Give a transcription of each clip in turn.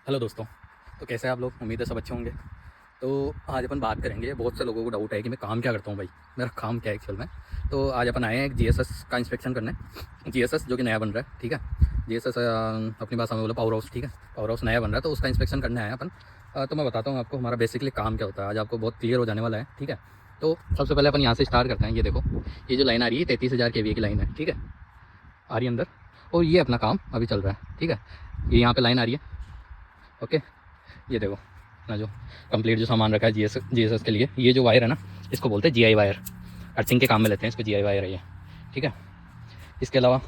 Hello दोस्तों। तो कैसे हैं आप लोग? उम्मीद है सब अच्छे होंगे। तो आज अपन बात करेंगे, बहुत से लोगों को डाउट है कि मैं काम क्या करता हूँ भाई, मेरा काम क्या है एक्चुअल में। तो आज अपन आए हैं एक जीएसएस का इंस्पेक्शन करने। जीएसएस जो कि नया बन रहा है, ठीक है। जीएसएस अपनी भाषा में बोला पावर हाउस, ठीक है। पावर हाउस नया बन रहा है तो उसका इंस्पेक्शन करने आए हैं अपन। तो मैं बताता हूँ आपको हमारा बेसिकली काम क्या होता है, आज आपको बहुत क्लियर हो जाने वाला है, ठीक है। तो सबसे पहले अपन यहाँ से स्टार्ट करते हैं। ये देखो, ये जो लाइन आ रही है 33,000 kVA की लाइन है, ठीक है, आ रही है अंदर। और ये अपना काम अभी चल रहा है, ठीक है। ये यहाँ पे लाइन आ रही है, ओके। ये देखो ना, जो कंप्लीट जो सामान रखा है जीएसएस के लिए, ये जो वायर है ना, इसको बोलते हैं जीआई वायर। अर्थिंग के काम में लेते हैं इसको, जीआई वायर है ये, ठीक है। इसके अलावा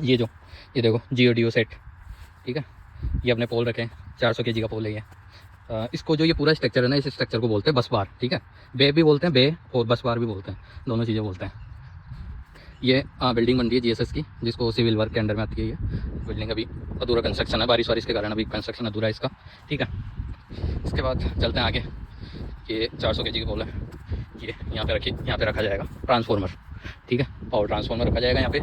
ये देखो जीओडीओ सेट, ठीक है। ये अपने पोल रखे हैं, 400 kg का पोल है ये। इसको जो ये पूरा स्ट्रक्चर है ना, इस स्ट्रक्चर को बोलते हैं बस बार, ठीक है। बे भी बोलते हैं, बे और बस बार भी बोलते हैं, दोनों चीज़ें बोलते हैं। ये बिल्डिंग बन रही है जीएसएस की, जिसको सिविल वर्क के अंडर में आती है। ये बिल्डिंग अभी अधूरा कंस्ट्रक्शन है, बारिश वारिश के कारण अभी कंस्ट्रक्शन अधूरा है इसका, ठीक है। इसके बाद चलते हैं आगे। ये 400 kg का पोल है, ये यहाँ पे रखा जाएगा ट्रांसफार्मर, ठीक है। पावर ट्रांसफार्मर रखा जाएगा यहाँ पे।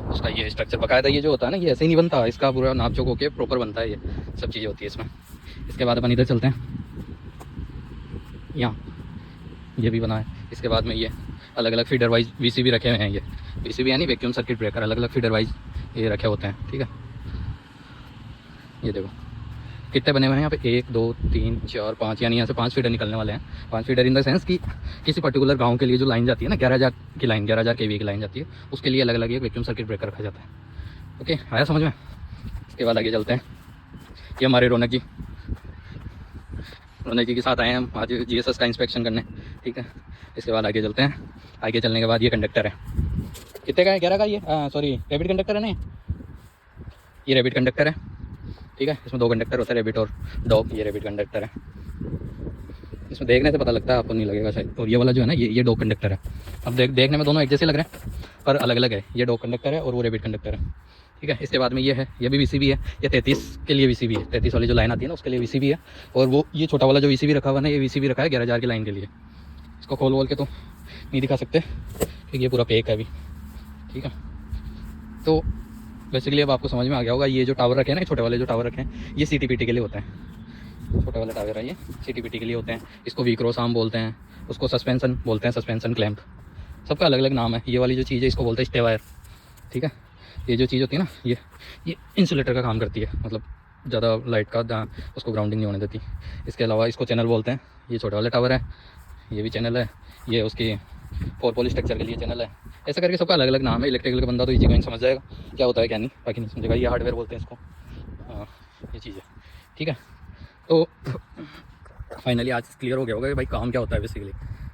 उसका ये स्ट्रक्चर बकायदा, ये जो होता है ना, ये ऐसे ही नहीं बनता, इसका पूरा नाप चोक होकर प्रॉपर बनता है, ये सब चीज़ें होती है इसमें। इसके बाद अपन इधर चलते हैं, यहाँ ये भी बना है। इसके बाद में ये अलग अलग फीडर वाइज वीसीबी रखे हुए हैं। ये वीसीबी यानी वैक्यूम सर्किट ब्रेकर, अलग अलग फीडर वाइज ये रखे होते हैं, ठीक है। ये देखो कितने बने हुए हैं यहाँ पे, 1 2 3 4 5, यानी यहाँ से 5 फीडर निकलने वाले हैं। 5 फीडर इन द सेंस कि किसी पर्टिकुलर गांव के लिए जो लाइन जाती है ना, 11,000 की लाइन, 11,000 kVA की लाइन जाती है, उसके लिए अलग अलग एक वैक्यूम सर्किट ब्रेकर रखा जाता है। ओके, आया समझ में? इसके बाद आगे चलते हैं। ये हमारे रौनक जी के साथ आए हैं हम आज जीएसएस का इंस्पेक्शन करने, ठीक है। इसके बाद आगे चलते हैं। आगे चलने के बाद ये कंडक्टर है, कितने का है? 11 का। ये सॉरी रैबिट कंडक्टर है ना, ये रैबिट कंडक्टर है, ठीक है। इसमें 2 कंडक्टर होते हैं, रैबिट और डॉग। ये रैबिट कंडक्टर है, इसमें देखने से पता लगता है, आपको नहीं लगेगा शायद। और ये वाला जो है ना, ये डॉग कंडक्टर है। अब देखने में दोनों एक जैसे लग रहे हैं पर अलग अलग है। ये डॉग कंडक्टर है और वो रैबिट कंडक्टर है, ठीक है। इसके बाद में ये है, ये भी वीसीबी है। ये 33 के लिए वीसीबी है, 33 वाली जो लाइन आती है ना, उसके लिए वीसीबी है। और वो ये छोटा वाला जो वीसीबी रखा हुआ है ना, ये वीसीबी रखा है 11,000 की लाइन के लिए। इसको खोल के तो नहीं दिखा सकते क्योंकि ये पूरा पैक है अभी, ठीक है। तो बेसिकली अब आपको समझ में आ गया होगा, ये जो टावर रखे हैं ना, छोटे वाले जो टावर रखे हैं, ये सीटीपीटी के लिए होते हैं। छोटे वाले टावर है ये सीटीपीटी के लिए होते हैं। इसको वी क्रॉस आर्म बोलते हैं, उसको सस्पेंशन बोलते हैं, सस्पेंशन क्लैंप, सबका अलग अलग नाम है। ये वाली जो चीज़ है इसको बोलते हैं स्टे वायर, ठीक है। ये जो चीज़ होती है ना, ये इंसुलेटर का काम करती है, मतलब ज़्यादा लाइट का उसको ग्राउंडिंग नहीं होने देती। इसके अलावा इसको चैनल बोलते हैं। ये छोटे वाले टावर है, ये भी चैनल है। ये उसकी 4 पोल स्ट्रक्चर के लिए चैनल है। ऐसा करके सबका अलग अलग नाम है। इलेक्ट्रिकल का बंदा तो इजी गोइंग समझ जाएगा क्या होता है क्या नहीं, बाकी नहीं समझेगा। ये हार्डवेयर बोलते हैं इसको, ये चीज़ है, ठीक है। तो फाइनली आज क्लियर हो गया होगा कि भाई काम क्या होता है बेसिकली।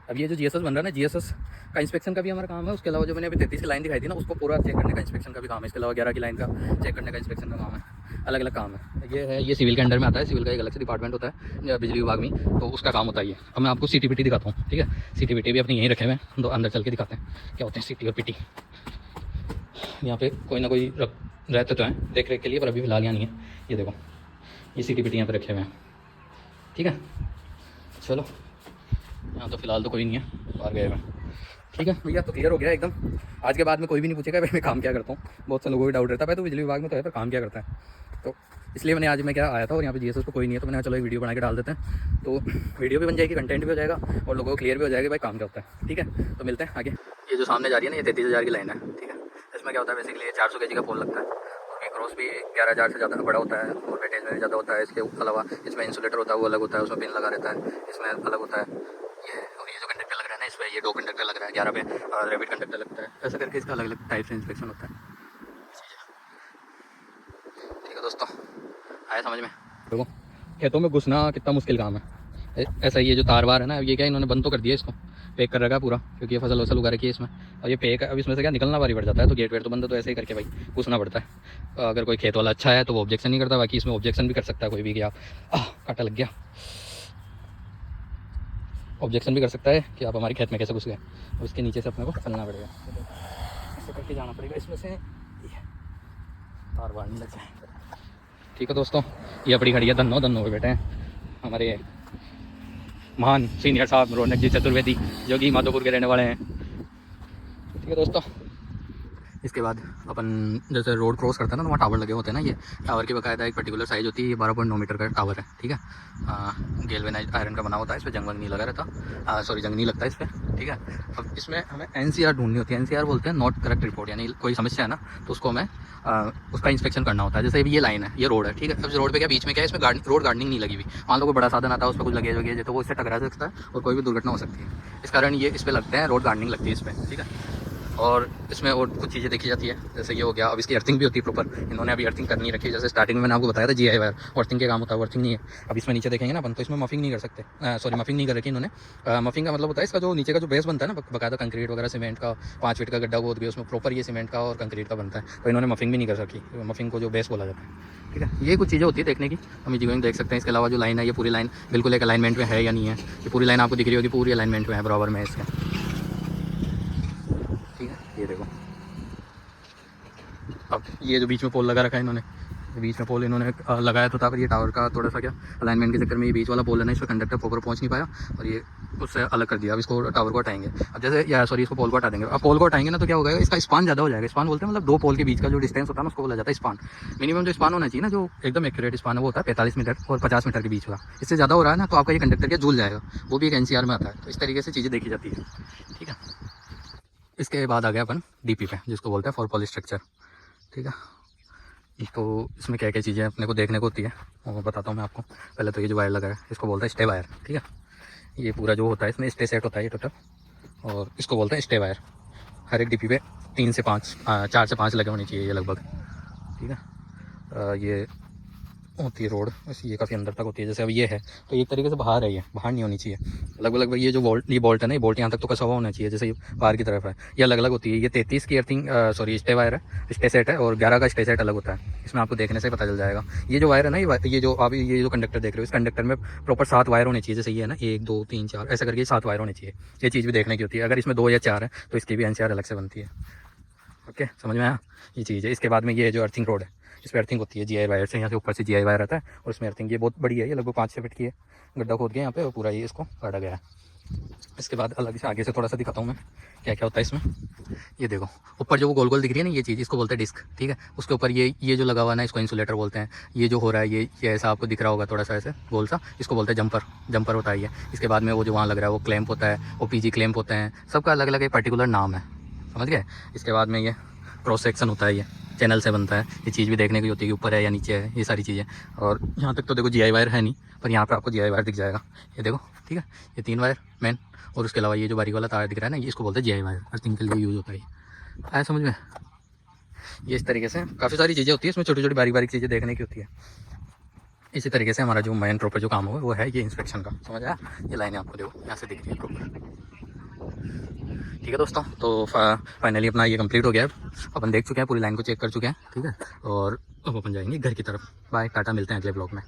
अब ये जो जीएसएस बन रहा है ना, जीएसएस का इंस्पेक्शन का भी हमारा काम है। उसके अलावा जो मैंने अभी 33 की लाइन दिखाई थी ना, उसको पूरा चेक करने का इंस्पेक्शन का भी काम है। इसके अलावा 11 की लाइन का चेक करने का इंस्पेक्शन का काम है। अलग अलग काम है। ये है, ये सिविल के अंडर में आता है। सिविल का एक अलग से डिपार्टमेंट होता है बिजली विभाग में, तो उसका काम होता है ये। अब मैं आपको सीटीपीटी दिखाता हूँ, ठीक है। सीटीपीटी भी अपने यहीं रखे हुए हैं, तो अंदर चल के दिखाते हैं क्या होते हैं सीटी और पीटी। यहाँ पे कोई ना कोई रहते तो हैं देख रेख के लिए, पर अभी फिलहाल यहाँ नहीं है। ये देखो, ये सीटीपीटी यहाँ पे रखे हुए हैं, ठीक है। चलो, यहाँ तो फिलहाल तो कोई नहीं है, बाहर गए हुए, ठीक है भैया। तो क्लियर हो गया एकदम। आज के बाद में कोई भी नहीं पूछेगा भाई मैं काम क्या करता हूँ। बहुत से लोगों को डाउट रहता है तो बिजली विभाग में तो है, पर काम क्या करता है। तो इसलिए मैंने आज मैं क्या आया था, और यहाँ पे जीएसएस को कोई नहीं है, तो मैंने कहा चलो एक वीडियो बना के डाल देते हैं। तो वीडियो भी बन जाएगी, कंटेंट भी हो जाएगा, और लोगों को क्लियर भी हो जाएगा भाई काम क्या होता है, ठीक है। तो मिलते हैं आगे। ये जो सामने जा रही है ना, ये 33,000 की लाइन है, ठीक है। इसमें क्या होता है बेसिकली, ये 400 kg का पोल लगता है, और क्रॉस भी 11,000 से ज़्यादा बड़ा होता है, और वेटेज में ज़्यादा होता है। इसके अलावा इसमें इंसुलेटर होता है, वो अलग होता है, उसमें पिन लगा रहता है, इसमें अलग होता है ये। और ये जो कंडक्टर लग रहा है ना, इसमें ये 2 कंडक्टर लग रहा है, 11 पे रैबिट कंडक्टर लगता है। ऐसा करके इसका अलग अलग टाइप से इंस्पेक्शन होता है, ठीक है दोस्तों। आया समझ में? देखो खेतों में घुसना कितना मुश्किल काम है। ऐसा ही ये जो तार वार है ना, ये क्या इन्होंने बंद तो कर दिया, इसको पैक कर रखा है पूरा, क्योंकि ये फसल वसल उगा रखी है इसमें। और ये पैक, अब इसमें से क्या निकलना भारी पड़ जाता है, तो गेट वेट तो बंद, तो ऐसे ही करके भाई घुसना पड़ता है। अगर कोई खेत वाला अच्छा है तो वो ऑब्जेक्शन नहीं करता, बाकी इसमें ऑब्जेक्शन भी कर सकता है कोई भी कि आप कांटा लग गया, ऑब्जेक्शन भी कर सकता है कि आप हमारे खेत में कैसे घुस गए। और इसके नीचे से अपने को चलना पड़ेगा, ऐसे करके जाना पड़ेगा इसमें से, तार वार नहीं लग जाए, ठीक है दोस्तों। ये अपनी खड़ी है धन्नो धन्नो बेटे हैं हमारे महान सीनियर साहब, रौनक जी चतुर्वेदी, जो कि माधोपुर के रहने वाले हैं, ठीक है दोस्तों। इसके बाद अपन जैसे रोड क्रॉस करते हैं ना तो वहाँ टावर लगे होते हैं ना, ये टावर की बाकायदा एक पर्टिकुलर साइज़ होती है। ये 12.9 मीटर का टावर है, ठीक है। गैल्वेनाइज्ड आयरन का बना होता है, इस पर जंग वंग नहीं लगा रहता, सॉरी जंग नहीं लगता इस पर, ठीक है। अब इसमें हमें NCR ढूंढनी होती है। NCR बोलते हैं नॉट करेक्ट रिपोर्ट, यानी कोई समस्या है ना तो उसको हमें उसका इंस्पेक्शन करना होता है। जैसे ये लाइन है, ये रोड है, ठीक है। अब इस रोड पे क्या बीच में क्या है, इसमें रोड गार्डनिंग नहीं लगी हुई। मान लो कोई बड़ा साधन आता है, उस पर कुछ लगे वगे तो वो इससे टकरा सकता है और कोई भी दुर्घटना हो सकती है। इस कारण ये इस पर लगते हैं, रोड गार्डनिंग लगती है इस पर, ठीक है। और इसमें और कुछ चीज़ें देखी जाती है, जैसे ये हो गया। अब इसकी अर्थिंग भी होती है प्रॉपर, इन्होंने अभी अर्थिंग करनी रखी है। जैसे स्टार्टिंग में मैंने आपको बताया था GI वायर अर्थिंग के काम होता है, अर्थिंग नहीं है। अब इसमें नीचे देखेंगे ना अपन, तो इसमें मफिंग नहीं कर सकते, सॉरी मफिंग नहीं कर रखी इन्होंने। मफिंग का मतलब होता है इसका जो नीचे का जो बेस बनता है ना, बाकायदा कंक्रीट वगैरह सीमेंट का 5 फीट का गड्ढा वो भी उसमें प्रॉपर ये सीमेंट का और कंक्रीट का बनता है, तो इन्होंने मफिंग भी नहीं कर रखी। मफिंग को जो बेस बोला जाता है, ठीक है। ये कुछ चीज़ें होती है देखने की, हम इजीगोइंग देख सकते हैं। इसके अलावा जो लाइन है, ये पूरी लाइन बिल्कुल एक अलाइनमेंट में है या नहीं है, ये पूरी लाइन आपको दिख रही होगी, पूरी अलाइनमेंट में है, बराबर में है इसके, ठीक है। ये देखो, अब ये जो बीच में पोल लगा रखा है इन्होंने, बीच में पोल इन्होंने लगाया तो था, पर ये टावर का थोड़ा सा क्या अलाइनमेंट के चक्कर में ये बीच वाला पोल है ना, इस पर कंडक्टर प्रॉपर पहुंच नहीं पाया और ये उससे अलग कर दिया। अब इसको टावर को हटाएंगे, अब जैसे या सॉरी इसको पोल को हटा देंगे। अब पोल को हटाएंगे ना तो क्या होगा, इसका स्पान ज़्यादा हो जाएगा। स्पान बोलते हैं मतलब दो पोल के बीच का जो डिस्टेंस होता है ना, उसको बोला जाता है स्पान। मिनिमम जो स्पान होना चाहिए ना, जो एकदम एक्यूरेट स्पान है, वो होता है 45 मीटर और 50 मीटर के बीच का। इससे ज़्यादा हो रहा है ना तो आपका ये कंडक्टर क्या झूल जाएगा, वो भी एक NCR में आता है। तो इस तरीके से चीज़ें देखी जाती है, ठीक है। इसके बाद आ गया अपन DP पे, जिसको बोलते हैं फॉर पॉली स्ट्रक्चर, ठीक है। तो इसमें क्या क्या चीज़ें अपने को देखने को होती है वो मैं बताता हूँ मैं आपको। पहले तो ये जो वायर लगा है इसको बोलता है स्टे वायर, ठीक है। ये पूरा जो होता है इसमें स्टे सेट होता है ये टोटल, और इसको बोलते हैं स्टे वायर। हर एक DP पे 3 से 5 4 से 5 लगे होने चाहिए ये लगभग, ठीक है। ये होती है रोड, वैसे ये काफ़ी अंदर तक होती है। जैसे अब ये है तो एक तरीके से बाहर है, ये बाहर नहीं होनी चाहिए। अलग अलग ये जो बोल्ट है ना, ये बोल्ट यहाँ तक तो कसा हुआ होना चाहिए, जैसे ये बाहर की तरफ है, ये अलग अलग होती है। ये 33 की अर्थिंग सॉरी स्टे वायर है, स्टे सेट है, और 11 का स्टे सेट अलग होता है। इसमें आपको देखने से पता चल जाएगा। ये जो वायर है ना, ये जो आप ये जो कंडक्टर देख रहे हो, इस कंडक्टर में प्रॉपर 7 वायर होने चाहिए। जैसे ये है ना 1 2 3 4 ऐसा करके 7 वायर होने चाहिए। ये चीज़ भी देखने की होती है। अगर इसमें 2 या 4 है तो इसकी भी NCR अलग से बनती है। ओके, समझ में आया ये चीज़ है। इसके बाद में ये जो अर्थिंग रोड है, इस पर अर्थिंग होती है GI वायर से, यहाँ से ऊपर से GI वायर आता है और इसमें अर्थिंग ये बहुत बड़ी है, ये लगभग 5-6 फीट की है। गड्ढा खोद के यहाँ पे और पूरा ये इसको काटा गया है। इसके बाद अलग से आगे से थोड़ा सा दिखाता हूँ मैं क्या क्या होता है इसमें। ये देखो ऊपर जो वो गोल गोल दिख रही है ना, ये चीज़ इसको बोलते हैं डिस्क, ठीक है। उसके ऊपर ये जो लगा हुआ है ना, इसको इंसुलेटर बोलते हैं। ये जो हो रहा है ये ऐसा आपको दिख रहा होगा थोड़ा सा ऐसे गोल सा, इसको बोलते हैं जंपर होता है ये। इसके बाद में वो जो वहाँ लग रहा है वो क्लैंप होता है, वो PG क्लैंप होते हैं, सबका अलग अलग एक पर्टिकुलर नाम है, समझ गए। इसके बाद में ये क्रॉस सेक्शन होता है, ये चैनल से बनता है। ये चीज़ भी देखने की होती है कि ऊपर है या नीचे है, ये सारी चीज़ें। और यहाँ तक तो देखो GI वायर है नहीं, पर यहाँ पे आपको GI वायर दिख जाएगा, ये देखो, ठीक है। ये 3 वायर मेन, और उसके अलावा ये जो बारीक वाला तार दिख रहा है ना, ये इसको बोलते हैं GI वायर, अर्थिंग के लिए यूज़ होता है। आया समझ में। ये इस तरीके से काफ़ी सारी चीज़ें होती है इसमें, छोटी छोटी बारीक बारीक चीज़ें देखने की होती है। इसी तरीके से हमारा जो मेन प्रॉपर जो काम होगा वो है ये इंस्पेक्शन का, समझ आया। ये लाइनें आपको देखो यहाँ से दिख रही है प्रॉपर, ठीक है दोस्तों। तो फाइनली अपना ये कंप्लीट हो गया है। अपन देख चुके हैं, पूरी लाइन को चेक कर चुके हैं, ठीक है। और अब अपन जाएंगे घर की तरफ। बाय, टाटा, मिलते हैं अगले ब्लॉग में।